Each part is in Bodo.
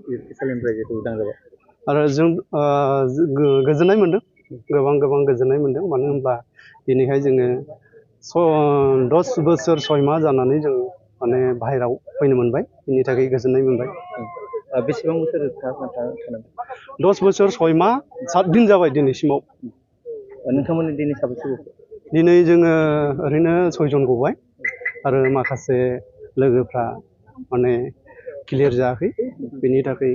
जुडिसालिनिफ्राय जिहेतु उदां जाबाय आरो जों गोजोननाय मोनदों गोबां गोजोननाय मोनदों मानो होनब्ला दिनैहाय जोङो 10 बोसोर 6 माह जानानै जों माने बाहेराव फैनो मोनबाय बेनि थाखाय गोजोननाय मोनबाय बेसेबां बोसोर थानांगौ 10 बोसोर 6 माह 7 दिन जाबाय दिनैसिमाव नोंथांमोननि दिनै साबेसे गखो दिनै जोङो ओरैनो 6 जन गबाय आरो माखासे लोगोफ्रा माने क्लियार जायाखै बेनि थाखाय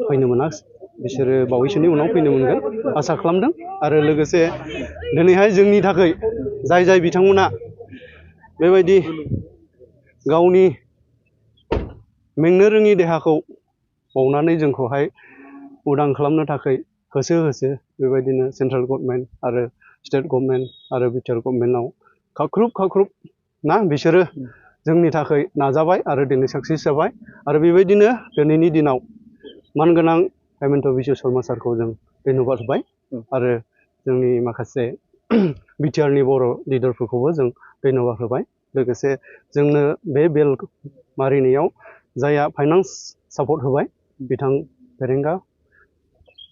फैनो मोनाखै बिसोरो बावैसोनि उनाव फैनो मोनगोन आसा खालामदों आरो लोगोसे दिनैहाय जोंनि थाखाय जाय बिथांमोना बेबायदि गावनि मेंनो रोङि देहाखौ बावनानै जोंखौहाय उदां खालामनो थाखाय होसो बेबायदिनो सेन्ट्रेल गभर्नमेन्ट आरो स्टेट गभर्नमेन्ट आरो बिटिआर गभर्नमेन्टआव खाख्रुब ना बिसोरो जोंनि थाखाय नाजाबाय आरो दिनै साक्सेस जाबाय आरो बेबायदिनो दिनैनि दिनाव मानगोनां हेमन्त बिश्व शर्मा सारखौ जों धन्यबाद होबाय आरो जोंनि माखासे बिटिआरनि बर' लिडारफोरखौबो जों धन्यबाद होबाय लोगोसे जोंनो बे बेल मारिनायाव जायहा फाइनान्स सापर्ट होबाय बिथां फेरेंगा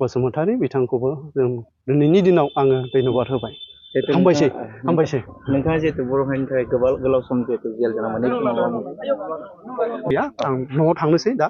बसुमतारी बिथांखौबो जों दिनैनि दिनाव आङो धन्यबाद होबाय हामबायसै नोंथाङा जिहेतु बर' हारिनि थाखाय गोलाव सम जिहेतु जेल जानानै गैया आं न'आव थांनोसै दा